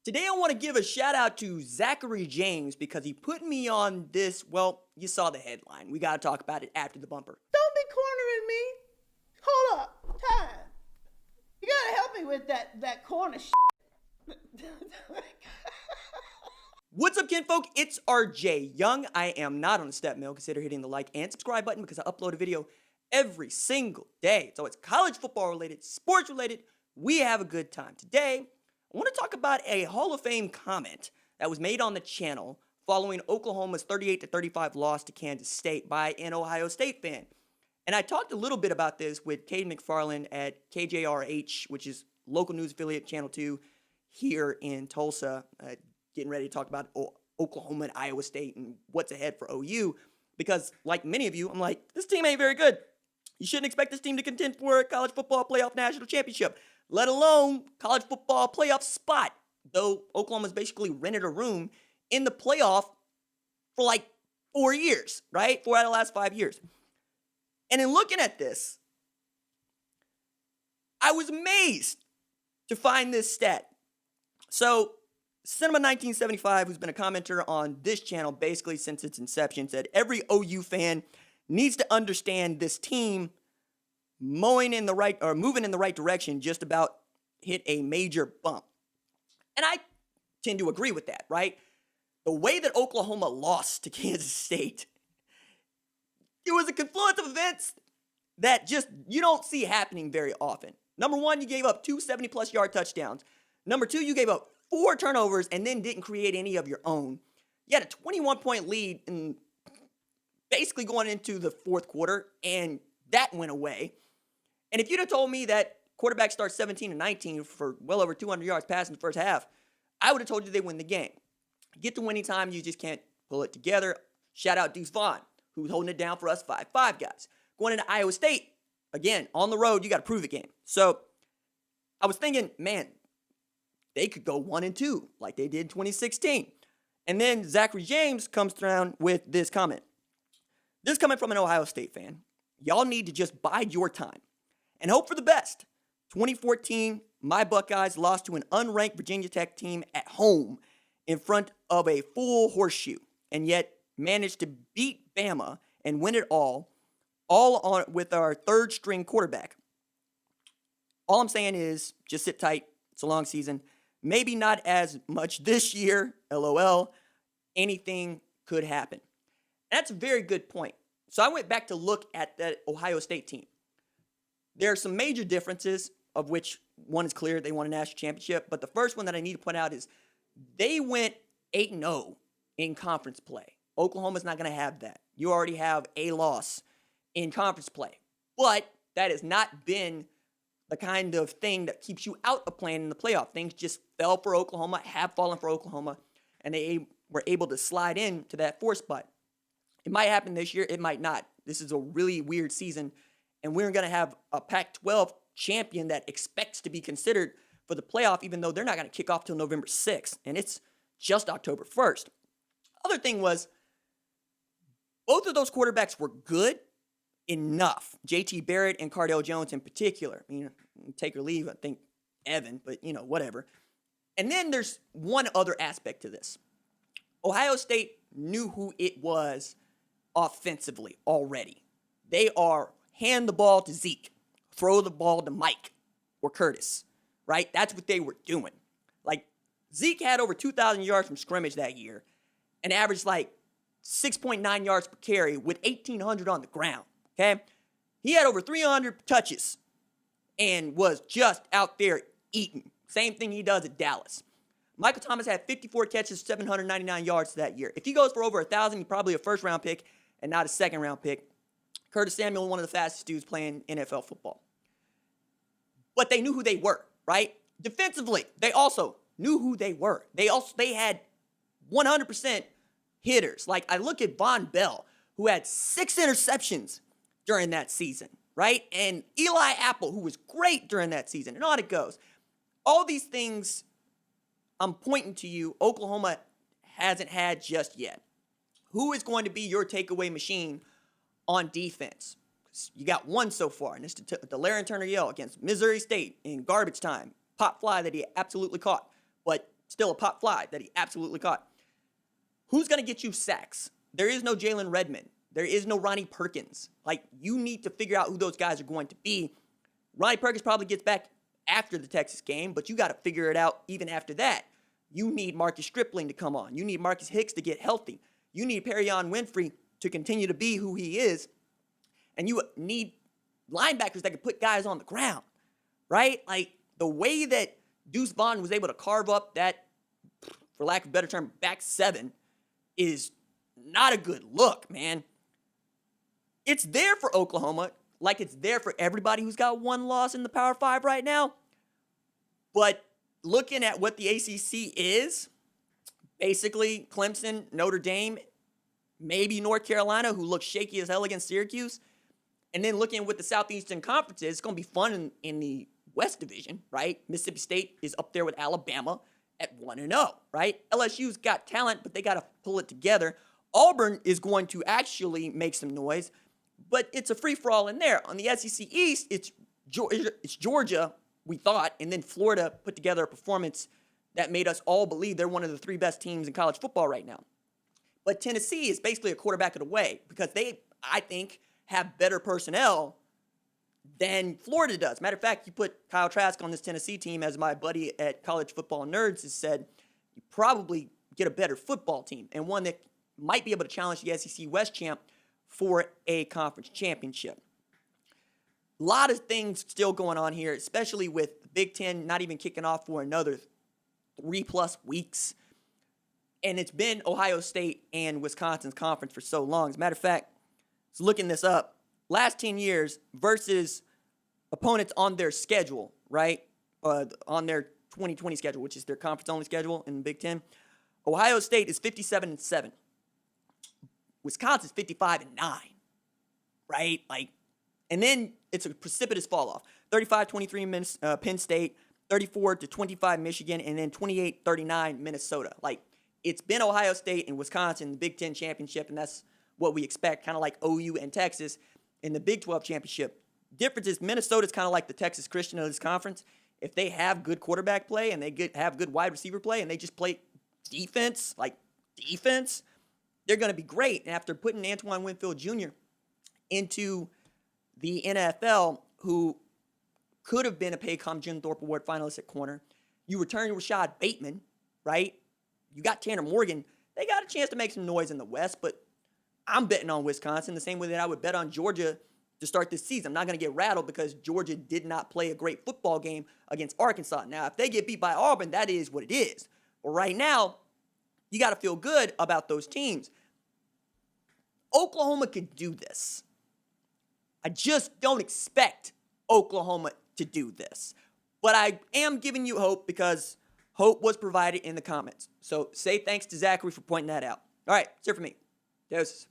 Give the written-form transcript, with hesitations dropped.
Today I want to give a shout out to Zachary James because he put me on this. Well, you saw the headline. We got to talk about it after the bumper. Don't be cornering me. Hold up. Time. You got to help me with that corner shit. What's up, kinfolk? It's RJ Young. I am not on the step mill. Consider hitting the like and subscribe button because I upload a video every single day. So it's college football related, sports related. We have a good time. Today, I want to talk about a Hall of Fame comment that was made on the channel following Oklahoma's 38-35 loss to Kansas State by an Ohio State fan. And I talked a little bit about this with Cade McFarland at KJRH, which is local news affiliate Channel 2 here in Tulsa, getting ready to talk about Oklahoma and Iowa State and what's ahead for OU. Because like many of you, I'm like, this team ain't very good. You shouldn't expect this team to contend for a college football playoff national championship, let alone college football playoff spot. Though Oklahoma's basically rented a room in the playoff for like 4 years, right? 4 out of the last 5 years. And in looking at this, I was amazed to find this stat. So, Cinema1975, who's been a commenter on this channel basically since its inception, said every OU fan needs to understand this team moving in the right direction just about hit a major bump. And I tend to agree with that, right? The way that Oklahoma lost to Kansas State, it was a confluence of events that just you don't see happening very often. Number one, you gave up 2 70-plus yard touchdowns. Number two, you gave up 4 turnovers and then didn't create any of your own. You had a 21-point lead in basically going into the fourth quarter, and that went away. And if you'd have told me that quarterback starts 17-19 for well over 200 yards passing the first half, I would have told you they win the game. Get to winning time, you just can't pull it together. Shout out Deuce Vaughn, who's holding it down for us 5-5 guys. Going into Iowa State, again, on the road, you got to prove it game. So I was thinking, man, they could go 1-2 like they did in 2016. And then Zachary James comes around with this comment. This coming from an Ohio State fan. Y'all need to just bide your time and hope for the best. 2014, my Buckeyes lost to an unranked Virginia Tech team at home in front of a full horseshoe, and yet managed to beat Bama and win it all on with our third-string quarterback. All I'm saying is just sit tight. It's a long season. Maybe not as much this year, LOL. Anything could happen. That's a very good point. So I went back to look at that Ohio State team. There are some major differences, of which one is clear. They won a national championship. But the first one that I need to point out is they went 8-0 in conference play. Oklahoma's not going to have that. You already have a loss in conference play. But that has not been the kind of thing that keeps you out of playing in the playoff. Things just fell for Oklahoma, have fallen for Oklahoma, and they were able to slide into that 4 spot. It might happen this year. It might not. This is a really weird season, and we're going to have a Pac-12 champion that expects to be considered for the playoff, even though they're not going to kick off till November 6th, and it's just October 1st. Other thing was, both of those quarterbacks were good enough. JT Barrett and Cardale Jones in particular. Take or leave, I think Evan, but whatever. And then there's one other aspect to this. Ohio State knew who it was offensively already. They are hand the ball to Zeke, throw the ball to Mike or Curtis, right? That's what they were doing. Like, Zeke had over 2,000 yards from scrimmage that year and averaged like 6.9 yards per carry with 1,800 on the ground, okay? He had over 300 touches and was just out there eating. Same thing he does at Dallas. Michael Thomas had 54 catches, 799 yards that year. If he goes for over 1,000, he's probably a first-round pick and not a second-round pick. Curtis Samuel, one of the fastest dudes playing NFL football. But they knew who they were, right? Defensively, they also knew who they were. They had 100% hitters. Like, I look at Von Bell, who had 6 interceptions during that season, right? And Eli Apple, who was great during that season, and on it goes. All these things I'm pointing to you, Oklahoma hasn't had just yet. Who is going to be your takeaway machine on defense? You got one so far, and it's the Larry Turner Yell against Missouri State in garbage time. Pop fly that he absolutely caught. But still a pop fly that he absolutely caught. Who's going to get you sacks? There is no Jalen Redmond. There is no Ronnie Perkins. Like, you need to figure out who those guys are going to be. Ronnie Perkins probably gets back after the Texas game, but you got to figure it out even after that. You need Marcus Stripling to come on. You need Marcus Hicks to get healthy. You need Perion Winfrey to continue to be who he is. And you need linebackers that can put guys on the ground, right? Like, the way that Deuce Vaughn was able to carve up that, for lack of a better term, back seven is not a good look, man. It's there for Oklahoma, like it's there for everybody who's got one loss in the Power 5 right now. But looking at what the ACC is, basically Clemson, Notre Dame, maybe North Carolina, who looks shaky as hell against Syracuse, and then looking at what the Southeastern Conference is, it's going to be fun in the West Division, right? Mississippi State is up there with Alabama at 1-0, right? LSU's got talent, but they got to pull it together. Auburn is going to actually make some noise, but it's a free-for-all in there. On the SEC East, it's Georgia, we thought, and then Florida put together a performance that made us all believe they're one of the three best teams in college football right now. But Tennessee is basically a quarterback of the way because they, I think, have better personnel than Florida does. Matter of fact, you put Kyle Trask on this Tennessee team, as my buddy at College Football Nerds has said, you probably get a better football team and one that might be able to challenge the SEC West champ for a conference championship. A lot of things still going on here, especially with the Big Ten not even kicking off for another 3+ weeks. And it's been Ohio State and Wisconsin's conference for so long. As a matter of fact, I was looking this up. Last 10 years versus opponents on their schedule, right? On their 2020 schedule, which is their conference-only schedule in the Big Ten. Ohio State is 57-7. Wisconsin's 55-9, right? Like, and then it's a precipitous fall off. 35-23 Penn State, 34-25 Michigan, and then 28-39 Minnesota. Like, it's been Ohio State and Wisconsin in the Big Ten championship, and that's what we expect, kind of like OU and Texas in the Big 12 championship. Difference is Minnesota's kind of like the Texas Christian of this conference. If they have good quarterback play and they have good wide receiver play and they just play defense, they're going to be great. And after putting Antoine Winfield Jr. into the NFL, who could have been a Paycom Jim Thorpe Award finalist at corner, you return Rashad Bateman, right? You got Tanner Morgan. They got a chance to make some noise in the West, but I'm betting on Wisconsin the same way that I would bet on Georgia to start this season. I'm not going to get rattled because Georgia did not play a great football game against Arkansas. Now, if they get beat by Auburn, that is what it is. But right now, you got to feel good about those teams. Oklahoma could do this. I just don't expect Oklahoma to do this. But I am giving you hope because hope was provided in the comments. So say thanks to Zachary for pointing that out. All right, that's it for me. Deuces.